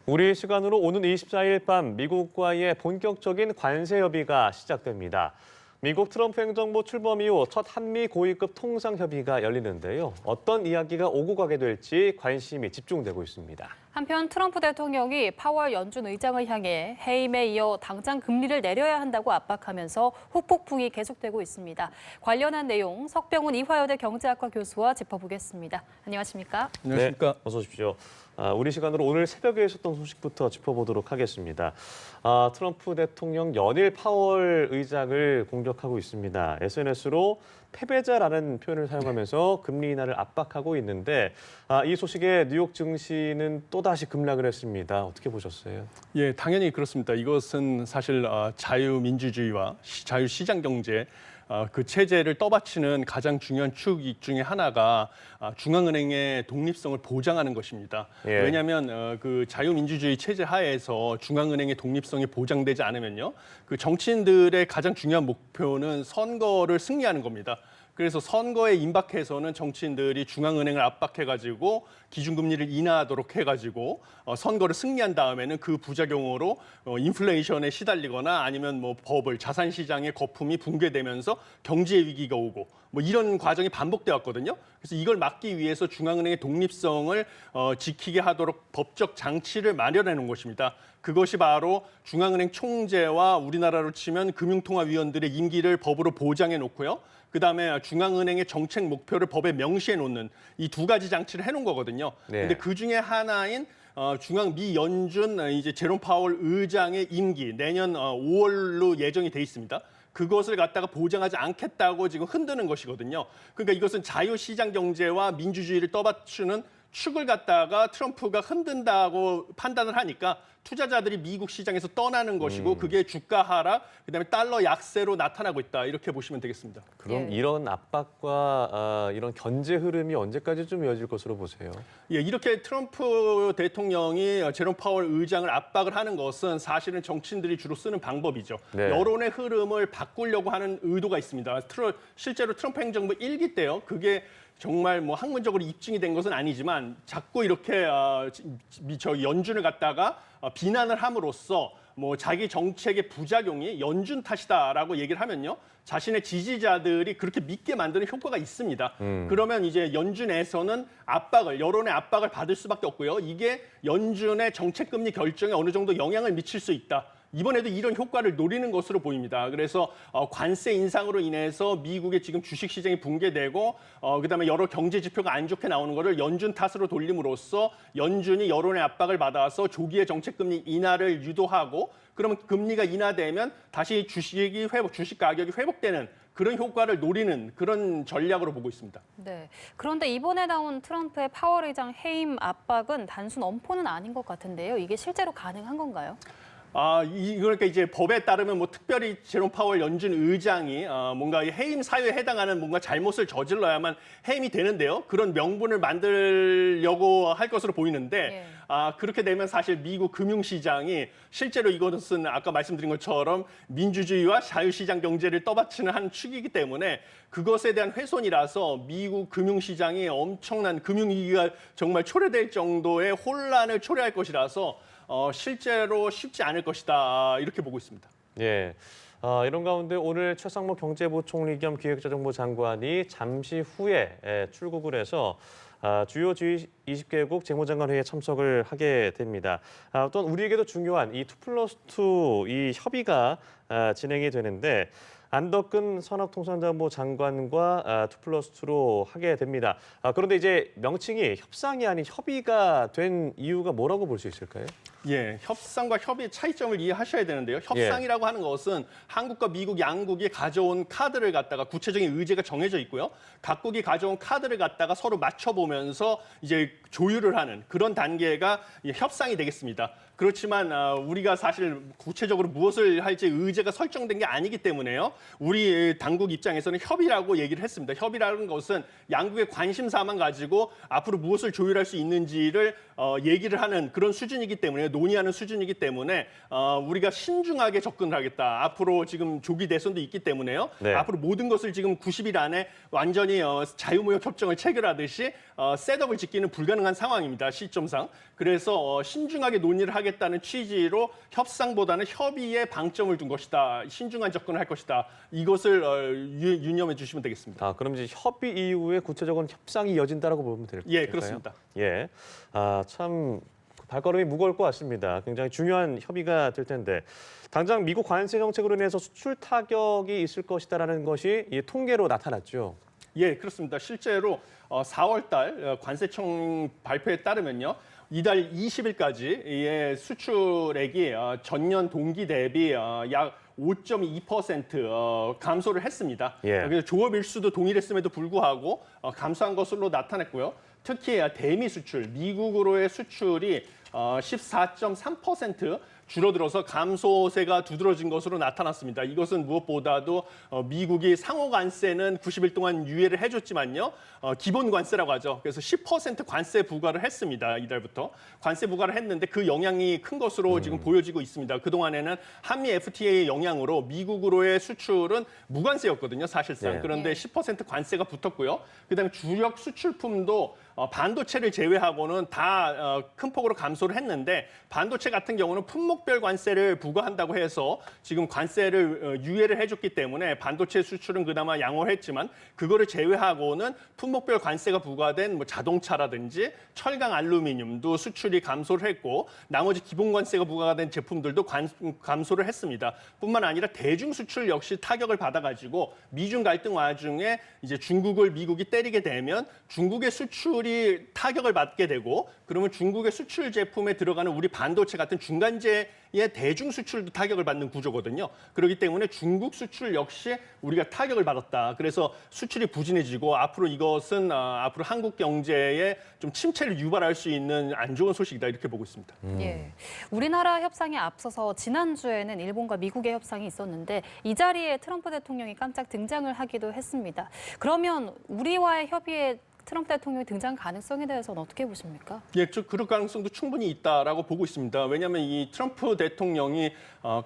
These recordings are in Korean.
우리 시간으로 오는 24일 밤 미국과의 본격적인 관세 협의가 시작됩니다. 미국 트럼프 행정부 출범 이후 첫 한미 고위급 통상협의가 열리는데요. 어떤 이야기가 오고 가게 될지 관심이 집중되고 있습니다. 한편 트럼프 대통령이 파월 연준 의장을 향해 해임에 이어 당장 금리를 내려야 한다고 압박하면서 후폭풍이 계속되고 있습니다. 관련한 내용 석병훈 이화여대 경제학과 교수와 짚어보겠습니다. 안녕하십니까? 안녕하십니까? 네, 어서 오십시오. 우리 시간으로 오늘 새벽에 있었던 소식부터 짚어보도록 하겠습니다. 트럼프 대통령 연일 파월 의장을 공격하고 있습니다. SNS로 패배자라는 표현을 사용하면서 금리 인하를 압박하고 있는데 이 소식에 뉴욕 증시는 또다시 급락을 했습니다. 어떻게 보셨어요? 예, 당연히 그렇습니다. 이것은 사실 자유민주주의와 자유시장 경제 그 체제를 떠받치는 가장 중요한 축 중에 하나가 중앙은행의 독립성을 보장하는 것입니다. 예. 왜냐하면 그 자유민주주의 체제 하에서 중앙은행의 독립성이 보장되지 않으면요, 그 정치인들의 가장 중요한 목표는 선거를 승리하는 겁니다. 그래서 선거에 임박해서는 정치인들이 중앙은행을 압박해가지고 기준금리를 인하하도록 해가지고 선거를 승리한 다음에는 그 부작용으로 인플레이션에 시달리거나 아니면 뭐 버블, 자산시장의 거품이 붕괴되면서 경제 위기가 오고 뭐 이런 과정이 반복돼 왔거든요. 그래서 이걸 막기 위해서 중앙은행의 독립성을 지키게 하도록 법적 장치를 마련해 놓은 것입니다. 그것이 바로 중앙은행 총재와 우리나라로 치면 금융통화위원들의 임기를 법으로 보장해 놓고요. 그다음에 중앙은행의 정책 목표를 법에 명시해 놓는 이 두 가지 장치를 해놓은 거거든요. 네. 근데 그 중에 하나인 미 연준 이제 제롬 파월 의장의 임기 내년 5월로 예정이 돼 있습니다. 그것을 갖다가 보장하지 않겠다고 지금 흔드는 것이거든요. 그러니까 이것은 자유시장 경제와 민주주의를 떠받치는 축을 갖다가 트럼프가 흔든다고 판단을 하니까 투자자들이 미국 시장에서 떠나는 것이고 그게 주가 하락, 그다음에 달러 약세로 나타나고 있다. 이렇게 보시면 되겠습니다. 그럼 이런 압박과 이런 견제 흐름이 언제까지 좀 이어질 것으로 보세요? 예, 이렇게 트럼프 대통령이 제롬 파월 의장을 압박을 하는 것은 사실은 정치인들이 주로 쓰는 방법이죠. 네. 여론의 흐름을 바꾸려고 하는 의도가 있습니다. 실제로 트럼프 행정부 1기 때요. 그게 정말 뭐 학문적으로 입증이 된 것은 아니지만 자꾸 이렇게 저 연준을 갖다가 비난을 함으로써 뭐 자기 정책의 부작용이 연준 탓이다라고 얘기를 하면요. 자신의 지지자들이 그렇게 믿게 만드는 효과가 있습니다. 그러면 이제 연준에서는 여론의 압박을 받을 수밖에 없고요. 이게 연준의 정책금리 결정에 어느 정도 영향을 미칠 수 있다. 이번에도 이런 효과를 노리는 것으로 보입니다. 그래서 관세 인상으로 인해서 미국의 지금 주식시장이 붕괴되고 그다음에 여러 경제 지표가 안 좋게 나오는 것을 연준 탓으로 돌림으로써 연준이 여론의 압박을 받아서 조기에 정책금리 인하를 유도하고 그러면 금리가 인하되면 다시 주식 가격이 회복되는 그런 효과를 노리는 그런 전략으로 보고 있습니다. 네. 그런데 이번에 나온 트럼프의 파월 의장 해임 압박은 단순 엄포는 아닌 것 같은데요. 이게 실제로 가능한 건가요? 그러니까 이제 법에 따르면 뭐 특별히 제롬 파월 연준 의장이 뭔가 해임 사유에 해당하는 뭔가 잘못을 저질러야만 해임이 되는데요. 그런 명분을 만들려고 할 것으로 보이는데 그렇게 되면 사실 미국 금융시장이 실제로 이것은 아까 말씀드린 것처럼 민주주의와 자유시장 경제를 떠받치는 한 축이기 때문에 그것에 대한 훼손이라서 미국 금융시장이 엄청난 금융위기가 정말 초래될 정도의 혼란을 초래할 것이라서 실제로 쉽지 않을 것이다 이렇게 보고 있습니다. 예. 이런 가운데 오늘 최상무 경제부총리 겸 기획재정부 장관이 잠시 후에 출국을 해서 주요 G20개국 재무장관 회의에 참석을 하게 됩니다. 또한 우리에게도 중요한 이 2+2 이 협의가 진행이 되는데 안덕근 산업통상자원부 장관과 2+2로 하게 됩니다. 그런데 이제 명칭이 협상이 아닌 협의가 된 이유가 뭐라고 볼 수 있을까요? 예, 협상과 협의의 차이점을 이해하셔야 되는데요. 협상이라고 하는 것은 한국과 미국 양국이 가져온 카드를 갖다가 구체적인 의제가 정해져 있고요. 각국이 가져온 카드를 갖다가 서로 맞춰보면서 이제 조율을 하는 그런 단계가 협상이 되겠습니다. 그렇지만 우리가 사실 구체적으로 무엇을 할지 의제가 설정된 게 아니기 때문에요. 우리 당국 입장에서는 협의라고 얘기를 했습니다. 협의라는 것은 양국의 관심사만 가지고 앞으로 무엇을 조율할 수 있는지를 얘기를 하는 그런 수준이기 때문에 논의하는 수준이기 때문에 우리가 신중하게 접근을 하겠다. 앞으로 지금 조기 대선도 있기 때문에요. 네. 앞으로 모든 것을 지금 90일 안에 완전히 자유무역 협정을 체결하듯이 셋업을 짓기는 불가능한 불가능한 상황입니다. 시점상. 그래서 신중하게 논의를 하겠다는 취지로 협상보다는 협의에 방점을 둔 것이다. 신중한 접근을 할 것이다. 이것을 유념해 주시면 되겠습니다. 그럼 이제 협의 이후에 구체적인 협상이 이어진다라고 보면 될까요? 예, 그렇습니다. 예. 참 발걸음이 무거울 것 같습니다. 굉장히 중요한 협의가 될 텐데 당장 미국 관세 정책으로 인해서 수출 타격이 있을 것이다라는 것이 이 통계로 나타났죠. 예, 그렇습니다. 실제로 4월 달 관세청 발표에 따르면요. 이달 20일까지의 수출액이 전년 동기 대비 약 5.2% 감소를 했습니다. 예. 그래서 조업 일수도 동일했음에도 불구하고 감소한 것으로 나타냈고요. 특히 대미 수출, 미국으로의 수출이 14.3% 줄어들어서 감소세가 두드러진 것으로 나타났습니다. 이것은 무엇보다도 미국이 상호 관세는 90일 동안 유예를 해줬지만요. 기본 관세라고 하죠. 그래서 10% 관세 부과를 했습니다. 이달부터. 관세 부과를 했는데 그 영향이 큰 것으로 지금 보여지고 있습니다. 그동안에는 한미 FTA의 영향으로 미국으로의 수출은 무관세였거든요. 사실상. 네. 그런데 10% 관세가 붙었고요. 그다음에 주력 수출품도 반도체를 제외하고는 다 큰 폭으로 감소를 했는데 반도체 같은 경우는 품목별 관세를 부과한다고 해서 지금 관세를 유예를 해줬기 때문에 반도체 수출은 그나마 양호를 했지만 그거를 제외하고는 품목별 관세가 부과된 뭐 자동차라든지 철강 알루미늄도 수출이 감소를 했고 나머지 기본 관세가 부과가 된 제품들도 감소를 했습니다. 뿐만 아니라 대중 수출 역시 타격을 받아가지고 미중 갈등 와중에 이제 중국을 미국이 때리게 되면 중국의 수출이 타격을 받게 되고 그러면 중국의 수출 제품에 들어가는 우리 반도체 같은 중간재의 대중 수출도 타격을 받는 구조거든요. 그렇기 때문에 중국 수출 역시 우리가 타격을 받았다. 그래서 수출이 부진해지고 앞으로 이것은 앞으로 한국 경제에 좀 침체를 유발할 수 있는 안 좋은 소식이다 이렇게 보고 있습니다. 예, 우리나라 협상에 앞서서 지난주에는 일본과 미국의 협상이 있었는데 이 자리에 트럼프 대통령이 깜짝 등장을 하기도 했습니다. 그러면 우리와의 협의에 트럼프 대통령이 등장 가능성에 대해서는 어떻게 보십니까? 예, 그럴 가능성도 충분히 있다라고 보고 있습니다. 왜냐하면 이 트럼프 대통령이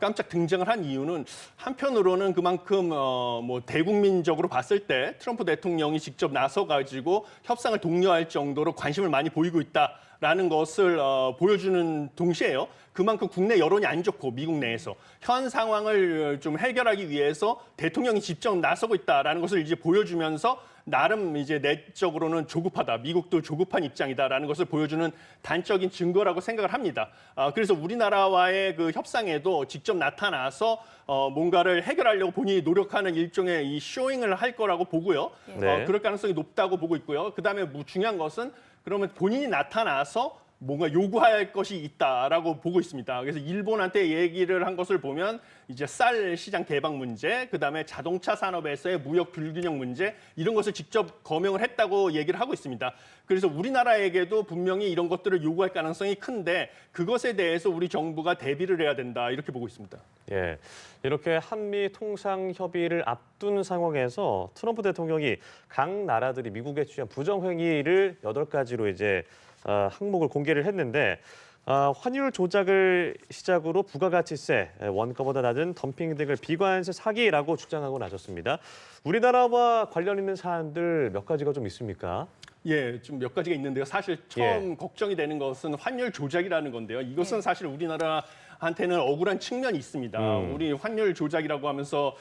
깜짝 등장을 한 이유는 한편으로는 그만큼 뭐 대국민적으로 봤을 때 트럼프 대통령이 직접 나서 가지고 협상을 독려할 정도로 관심을 많이 보이고 있다라는 것을 보여주는 동시에요. 그만큼 국내 여론이 안 좋고 미국 내에서 현 상황을 좀 해결하기 위해서 대통령이 직접 나서고 있다라는 것을 이제 보여주면서 나름 이제 내적으로는 조급하다, 미국도 조급한 입장이다라는 것을 보여주는 단적인 증거라고 생각을 합니다. 그래서 우리나라와의 그 협상에도 직접 나타나서 뭔가를 해결하려고 본인이 노력하는 일종의 이 쇼잉을 할 거라고 보고요. 네. 그럴 가능성이 높다고 보고 있고요. 그다음에 중요한 것은 그러면 본인이 나타나서 뭔가 요구할 것이 있다라고 보고 있습니다. 그래서 일본한테 얘기를 한 것을 보면 이제 쌀 시장 개방 문제, 그다음에 자동차 산업에서의 무역 불균형 문제 이런 것을 직접 거명을 했다고 얘기를 하고 있습니다. 그래서 우리나라에게도 분명히 이런 것들을 요구할 가능성이 큰데 그것에 대해서 우리 정부가 대비를 해야 된다 이렇게 보고 있습니다. 예, 이렇게 한미 통상 협의를 앞둔 상황에서 트럼프 대통령이 각 나라들이 미국에 취한 부정 행위를 8가지로 이제 항목을 공개를 했는데 환율 조작을 시작으로 부가가치세, 원가보다 낮은 덤핑 등을 비관세 사기라고 주장하고 나섰습니다. 우리나라와 관련 있는 사안들 몇 가지가 좀 있습니까? 예, 좀 몇 가지가 있는데요. 사실 처음 걱정이 되는 것은 환율 조작이라는 건데요. 이것은 사실 우리나라한테는 억울한 측면이 있습니다. 우리 환율 조작이라고 하면서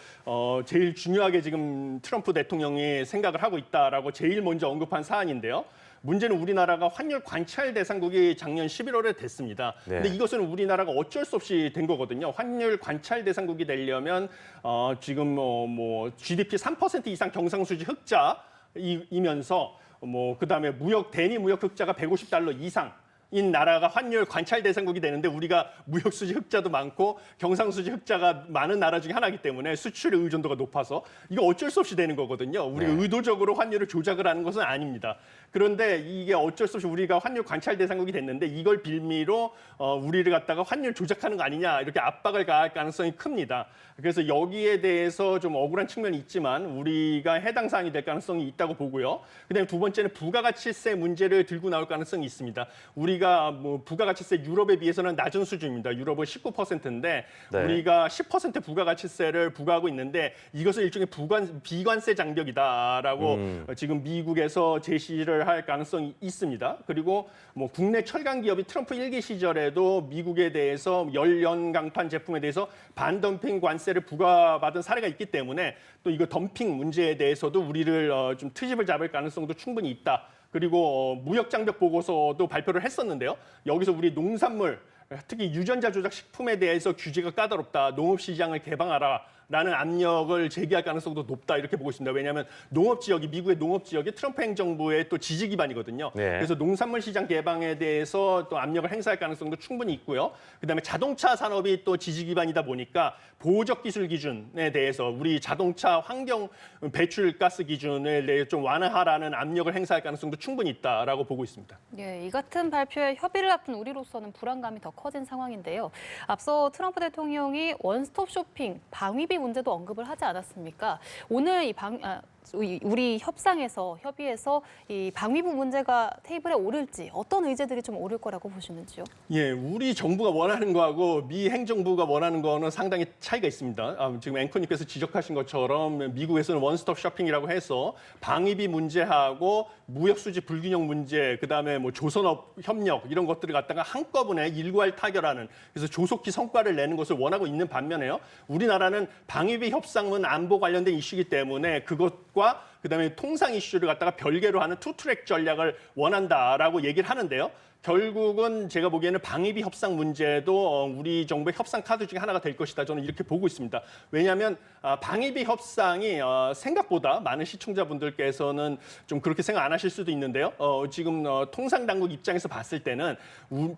제일 중요하게 지금 트럼프 대통령이 생각을 하고 있다라고 제일 먼저 언급한 사안인데요. 문제는 우리나라가 환율 관찰 대상국이 작년 11월에 됐습니다. 네. 근데 이것은 우리나라가 어쩔 수 없이 된 거거든요. 환율 관찰 대상국이 되려면 지금 뭐 GDP 3% 이상 경상수지 흑자이면서 그다음에 대니 무역 흑자가 150달러 이상 인 나라가 환율 관찰 대상국이 되는데 우리가 무역 수지 흑자도 많고 경상 수지 흑자가 많은 나라 중에 하나이기 때문에 수출의 의존도가 높아서 이거 어쩔 수 없이 되는 거거든요. 우리가 의도적으로 환율을 조작을 하는 것은 아닙니다. 그런데 이게 어쩔 수 없이 우리가 환율 관찰 대상국이 됐는데 이걸 빌미로 우리를 갖다가 환율 조작하는 거 아니냐 이렇게 압박을 가할 가능성이 큽니다. 그래서 여기에 대해서 좀 억울한 측면이 있지만 우리가 해당 사항이 될 가능성이 있다고 보고요. 그다음에 두 번째는 부가가치세 문제를 들고 나올 가능성이 있습니다. 우리가 부가가치세 유럽에 비해서는 낮은 수준입니다. 유럽은 19%인데 네. 우리가 10% 부가가치세를 부과하고 있는데 이것을 일종의 비관세 장벽이다라고 지금 미국에서 제시를 거절할 가능성이 있습니다. 그리고 뭐 국내 철강 기업이 트럼프 1기 시절에도 미국에 대해서 열연 강판 제품에 대해서 반덤핑 관세를 부과받은 사례가 있기 때문에 또 이거 덤핑 문제에 대해서도 우리를 좀 트집을 잡을 가능성도 충분히 있다. 그리고 무역 장벽 보고서도 발표를 했었는데요. 여기서 우리 농산물 특히 유전자 조작 식품에 대해서 규제가 까다롭다. 농업 시장을 개방하라. 라는 압력을 제기할 가능성도 높다 이렇게 보고 있습니다. 왜냐하면 농업 지역이 미국의 농업 지역이 트럼프 행정부의 또 지지 기반이거든요. 네. 그래서 농산물 시장 개방에 대해서 또 압력을 행사할 가능성도 충분히 있고요. 그다음에 자동차 산업이 또 지지 기반이다 보니까 보호적 기술 기준에 대해서 우리 자동차 환경 배출가스 기준을 좀 완화하라는 압력을 행사할 가능성도 충분히 있다라고 보고 있습니다. 예, 이 같은 발표에 협의를 앞둔 우리로서는 불안감이 더 커진 상황인데요. 앞서 트럼프 대통령이 원스톱 쇼핑, 방위비 문제도 언급을 하지 않았습니까? 오늘 우리 협의에서 이 방위부 문제가 테이블에 오를지 어떤 의제들이 좀 오를 거라고 보시는지요? 예, 우리 정부가 원하는 거하고 미 행정부가 원하는 거는 상당히 차이가 있습니다. 지금 앵커님께서 지적하신 것처럼 미국에서는 원스톱 쇼핑이라고 해서 방위비 문제하고 무역 수지 불균형 문제, 그다음에 뭐 조선업 협력 이런 것들을 갖다가 한꺼번에 일괄 타결하는 그래서 조속히 성과를 내는 것을 원하고 있는 반면에요. 우리나라는 방위비 협상은 안보 관련된 이슈이기 때문에 그것과 그다음에 통상 이슈를 갖다가 별개로 하는 투트랙 전략을 원한다라고 얘기를 하는데요. 결국은 제가 보기에는 방위비 협상 문제도 우리 정부의 협상 카드 중에 하나가 될 것이다. 저는 이렇게 보고 있습니다. 왜냐하면 방위비 협상이 생각보다 많은 시청자분들께서는 좀 그렇게 생각 안 하실 수도 있는데요. 지금 통상 당국 입장에서 봤을 때는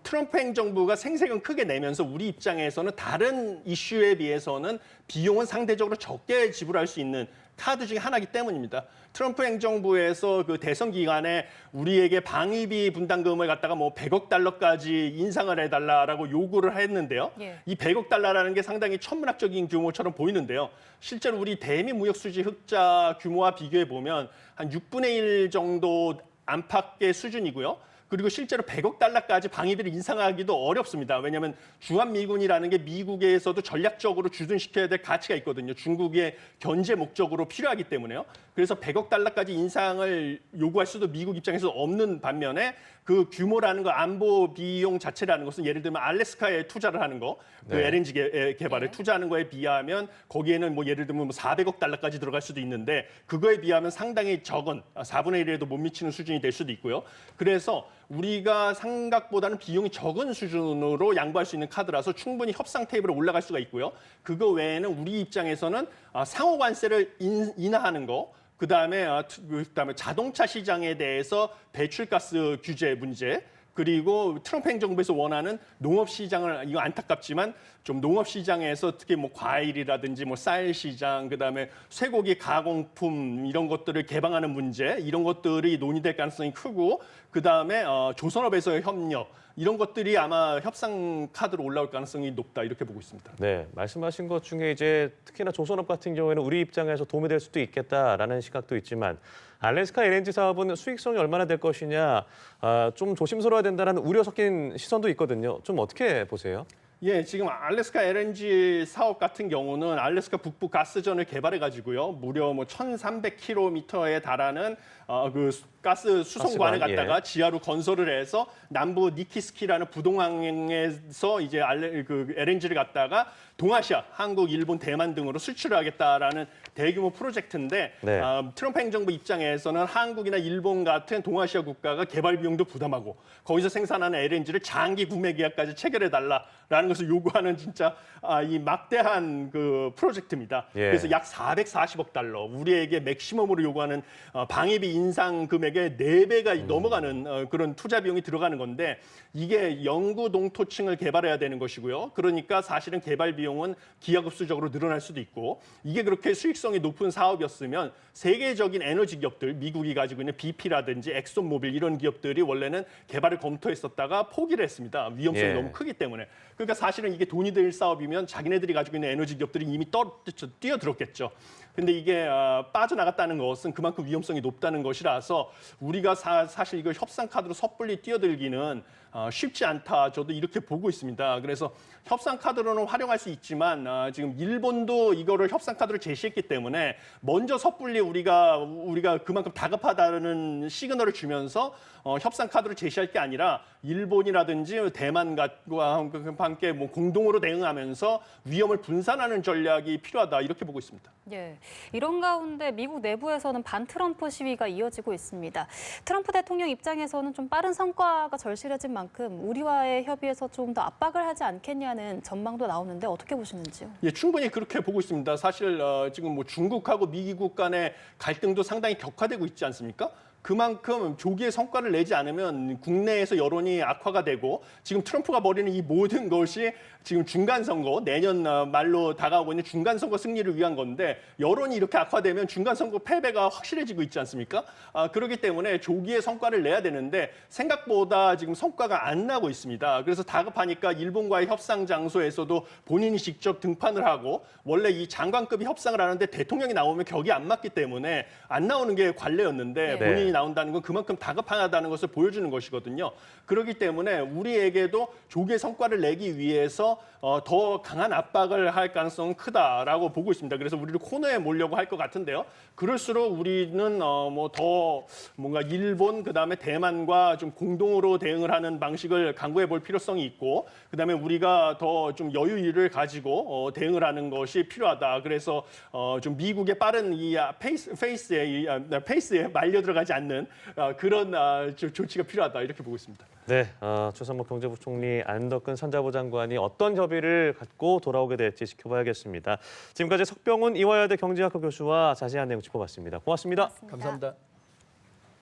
트럼프 행정부가 생색은 크게 내면서 우리 입장에서는 다른 이슈에 비해서는 비용은 상대적으로 적게 지불할 수 있는 카드 중에 하나이기 때문입니다. 트럼프 행정부에서 그 대선 기간에 우리에게 방위비 분담금을 갖다가 뭐 100억 달러까지 인상을 해달라라고 요구를 했는데요. 예. 이 100억 달러라는 게 상당히 천문학적인 규모처럼 보이는데요. 실제로 우리 대미 무역 수지 흑자 규모와 비교해 보면 한 6분의 1 정도 안팎의 수준이고요. 그리고 실제로 100억 달러까지 방위비를 인상하기도 어렵습니다. 왜냐하면 주한미군이라는 게 미국에서도 전략적으로 주둔시켜야 될 가치가 있거든요. 중국의 견제 목적으로 필요하기 때문에요. 그래서 100억 달러까지 인상을 요구할 수도 미국 입장에서 없는 반면에 그 규모라는 거 안보 비용 자체라는 것은 예를 들면 알래스카에 투자를 하는 거, 그 네. LNG 개발에 투자하는 거에 비하면 거기에는 뭐 예를 들면 뭐 400억 달러까지 들어갈 수도 있는데 그거에 비하면 상당히 적은 4분의 1에도 못 미치는 수준이 될 수도 있고요. 그래서 우리가 생각보다는 비용이 적은 수준으로 양보할 수 있는 카드라서 충분히 협상 테이블에 올라갈 수가 있고요. 그거 외에는 우리 입장에서는 상호 관세를 인하하는 거, 그다음에 자동차 시장에 대해서 배출가스 규제 문제, 그리고 트럼프 행정부에서 원하는 농업 시장을 이거 안타깝지만 좀 농업 시장에서 특히 뭐 과일이라든지 뭐 쌀 시장, 그다음에 쇠고기 가공품 이런 것들을 개방하는 문제 이런 것들이 논의될 가능성이 크고 그다음에 조선업에서의 협력 이런 것들이 아마 협상 카드로 올라올 가능성이 높다 이렇게 보고 있습니다. 네, 말씀하신 것 중에 이제 특히나 조선업 같은 경우에는 우리 입장에서 도움이 될 수도 있겠다라는 시각도 있지만 알래스카 LNG 사업은 수익성이 얼마나 될 것이냐 좀 조심스러워야 된다는 우려 섞인 시선도 있거든요. 좀 어떻게 보세요? 예, 지금 알래스카 LNG 사업 같은 경우는 알래스카 북부 가스전을 개발해 가지고요. 무려 뭐 1,300km에 달하는 그 가스 수송관을 가스관, 갖다가 예. 지하로 건설을 해서 남부 니키스키라는 부동항에서 이제 그 LNG를 갖다가 동아시아, 한국, 일본, 대만 등으로 수출하겠다라는 대규모 프로젝트인데 네. 트럼프 행정부 입장에서는 한국이나 일본 같은 동아시아 국가가 개발 비용도 부담하고 거기서 생산하는 LNG를 장기 구매 계약까지 체결해 달라라는 것을 요구하는 진짜 이 막대한 그 프로젝트입니다. 예. 그래서 약 440억 달러, 우리에게 맥시멈으로 요구하는 방위비 인상 금액의 4배가 넘어가는 그런 투자 비용이 들어가는 건데 이게 영구 동토층을 개발해야 되는 것이고요. 그러니까 사실은 개발 비용은 기하급수적으로 늘어날 수도 있고 이게 그렇게 수익성이 높은 사업이었으면 세계적인 에너지 기업들, 미국이 가지고 있는 BP라든지 엑손모빌 이런 기업들이 원래는 개발을 검토했었다가 포기를 했습니다. 위험성이 예. 너무 크기 때문에. 그러니까 사실은 이게 돈이 될 사업이면 자기네들이 가지고 있는 에너지 기업들이 이미 뛰어들었겠죠. 근데 이게 빠져나갔다는 것은 그만큼 위험성이 높다는 것이라서 우리가 사실 이걸 협상 카드로 섣불리 뛰어들기는 쉽지 않다. 저도 이렇게 보고 있습니다. 그래서 협상 카드로는 활용할 수 있지만 지금 일본도 이거를 협상 카드로 제시했기 때문에 먼저 섣불리 우리가 그만큼 다급하다는 시그널을 주면서 협상 카드로 제시할 게 아니라 일본이라든지 대만과 함께 뭐 공동으로 대응하면서 위험을 분산하는 전략이 필요하다 이렇게 보고 있습니다. 예, 이런 가운데 미국 내부에서는 반트럼프 시위가 이어지고 있습니다. 트럼프 대통령 입장에서는 좀 빠른 성과가 절실해진 만큼 우리와의 협의에서 좀 더 압박을 하지 않겠냐는 전망도 나오는데 어떻게 보시는지요? 예, 충분히 그렇게 보고 있습니다. 사실 지금 뭐 중국하고 미국 간의 갈등도 상당히 격화되고 있지 않습니까? 그만큼 조기에 성과를 내지 않으면 국내에서 여론이 악화가 되고 지금 트럼프가 벌이는 이 모든 것이 지금 중간 선거 내년 말로 다가오고 있는 중간 선거 승리를 위한 건데 여론이 이렇게 악화되면 중간 선거 패배가 확실해지고 있지 않습니까? 그렇기 때문에 조기에 성과를 내야 되는데 생각보다 지금 성과가 안 나고 있습니다. 그래서 다급하니까 일본과의 협상 장소에서도 본인이 직접 등판을 하고 원래 이 장관급이 협상을 하는데 대통령이 나오면 격이 안 맞기 때문에 안 나오는 게 관례였는데 네. 본인이 나온다는 건 그만큼 다급하다는 것을 보여주는 것이거든요. 그렇기 때문에 우리에게도 조기의 성과를 내기 위해서 더 강한 압박을 할 가능성은 크다라고 보고 있습니다. 그래서 우리를 코너에 몰려고 할 것 같은데요. 그럴수록 우리는 뭐 더 뭔가 일본 그다음에 대만과 좀 공동으로 대응을 하는 방식을 강구해 볼 필요성이 있고 그다음에 우리가 더 좀 여유를 가지고 대응을 하는 것이 필요하다. 그래서 좀 미국의 빠른 이 페이스에 말려 들어가지 않는 그런 조치가 필요하다 이렇게 보고 있습니다. 네, 최상목 경제부총리 안덕근 산자부 장관이 어떤 협의를 갖고 돌아오게 될지 지켜봐야겠습니다. 지금까지 석병훈 이화여대 경제학과 교수와 자세한 내용 짚어봤습니다. 고맙습니다. 고맙습니다. 감사합니다.